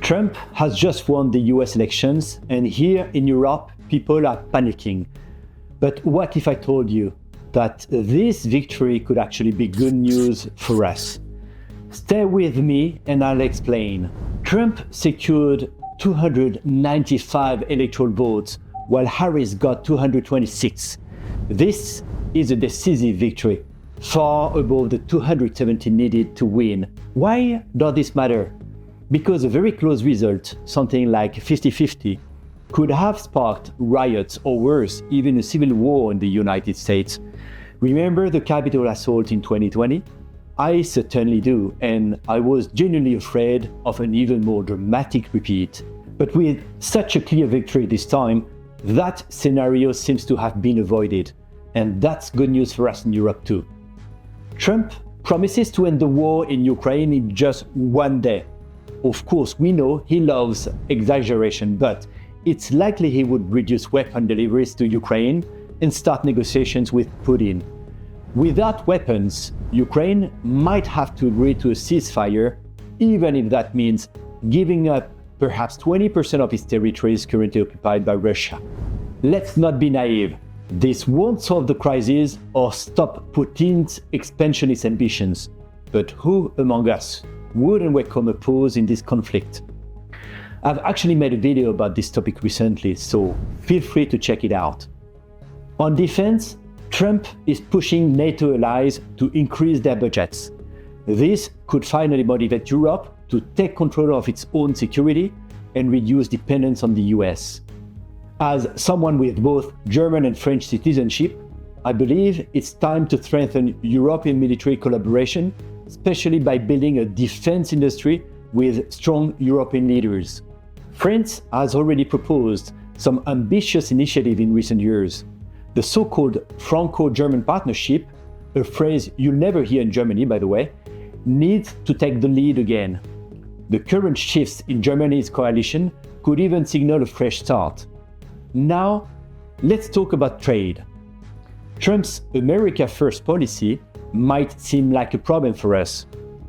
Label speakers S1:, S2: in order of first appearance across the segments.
S1: Trump has just won the US elections, and here in Europe, people are panicking. But what if I told you that this victory could actually be good news for us? Stay with me and I'll explain. Trump secured 295 electoral votes, while Harris got 226. This is a decisive victory, far above the 270 needed to win. Why does this matter? Because a very close result, something like 50-50, could have sparked riots or worse, even a civil war in the United States. Remember the Capitol assault in 2020? I certainly do, and I was genuinely afraid of an even more dramatic repeat. But with such a clear victory this time, that scenario seems to have been avoided, and that's good news for us in Europe too. Trump promises to end the war in Ukraine in just one day. Of course, we know he loves exaggeration, but it's likely he would reduce weapon deliveries to Ukraine and start negotiations with Putin. Without weapons, Ukraine might have to agree to a ceasefire, even if that means giving up perhaps 20% of its territories currently occupied by Russia. Let's not be naive. This won't solve the crisis or stop Putin's expansionist ambitions. But who among us wouldn't welcome a pause in this conflict? I've actually made a video about this topic recently, so feel free to check it out. On defense, Trump is pushing NATO allies to increase their budgets. This could finally motivate Europe to take control of its own security and reduce dependence on the US. As someone with both German and French citizenship, I believe it's time to strengthen European military collaboration, especially by building a defense industry with strong European leaders. France has already proposed some ambitious initiatives in recent years. The so-called Franco-German partnership, a phrase you'll never hear in Germany, by the way, needs to take the lead again. The current shifts in Germany's coalition could even signal a fresh start. Now, let's talk about trade. Trump's America First policy might seem like a problem for us,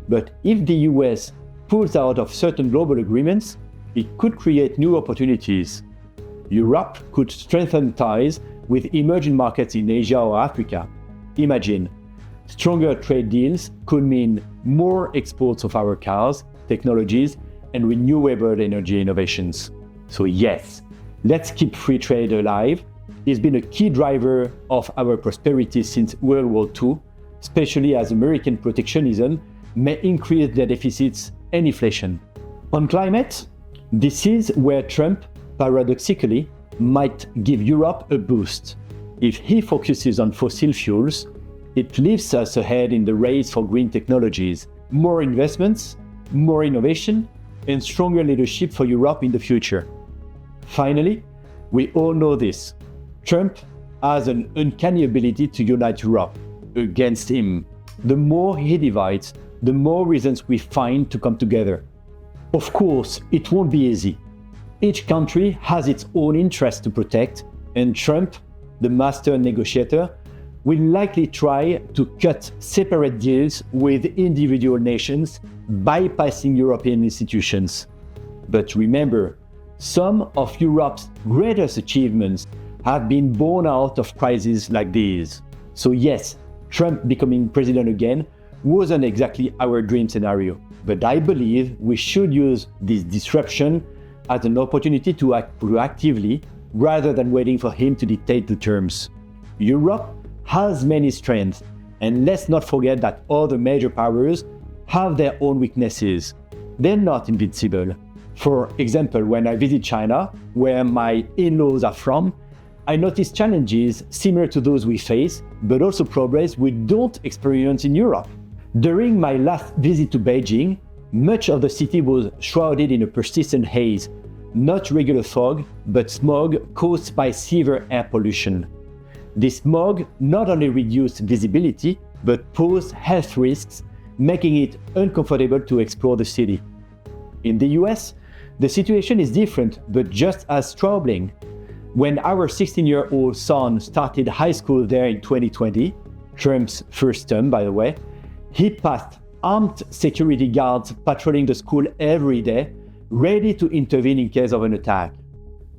S1: but if the US pulls out of certain global agreements, it could create new opportunities. Europe could strengthen ties with emerging markets in Asia or Africa. Imagine, stronger trade deals could mean more exports of our cars, technologies, and renewable energy innovations. So yes, let's keep free trade alive. It's been a key driver of our prosperity since World War II, especially as American protectionism may increase their deficits and inflation. On climate, this is where Trump, paradoxically, might give Europe a boost. If he focuses on fossil fuels, it leaves us ahead in the race for green technologies, more investments, more innovation, and stronger leadership for Europe in the future. Finally, we all know this. Trump has an uncanny ability to unite Europe against him. The more he divides, the more reasons we find to come together. Of course, it won't be easy. Each country has its own interests to protect, and Trump, the master negotiator, will likely try to cut separate deals with individual nations, bypassing European institutions. But remember, some of Europe's greatest achievements have been born out of crises like these. So yes, Trump becoming president again wasn't exactly our dream scenario, but I believe we should use this disruption as an opportunity to act proactively rather than waiting for him to dictate the terms. Europe has many strengths, and let's not forget that other major powers have their own weaknesses. They're not invincible. For example, when I visit China, where my in-laws are from, I notice challenges similar to those we face, but also progress we don't experience in Europe. During my last visit to Beijing, much of the city was shrouded in a persistent haze, not regular fog, but smog caused by severe air pollution. This smog not only reduced visibility, but posed health risks, making it uncomfortable to explore the city. In the US, the situation is different, but just as troubling. When our 16-year-old son started high school there in 2020, Trump's first term, by the way, he passed armed security guards patrolling the school every day, ready to intervene in case of an attack.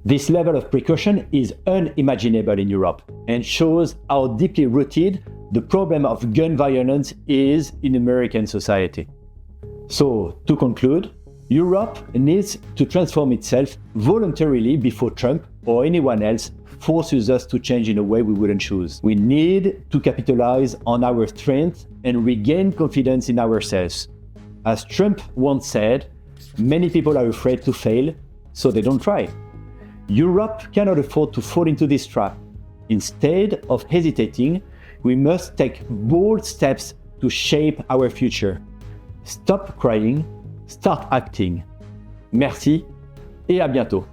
S1: This level of precaution is unimaginable in Europe and shows how deeply rooted the problem of gun violence is in American society. So, to conclude, Europe needs to transform itself voluntarily before Trump or anyone else forces us to change in a way we wouldn't choose. We need to capitalize on our strength and regain confidence in ourselves. As Trump once said, many people are afraid to fail, so they don't try. Europe cannot afford to fall into this trap. Instead of hesitating, we must take bold steps to shape our future. Stop crying, start acting. Merci et à bientôt.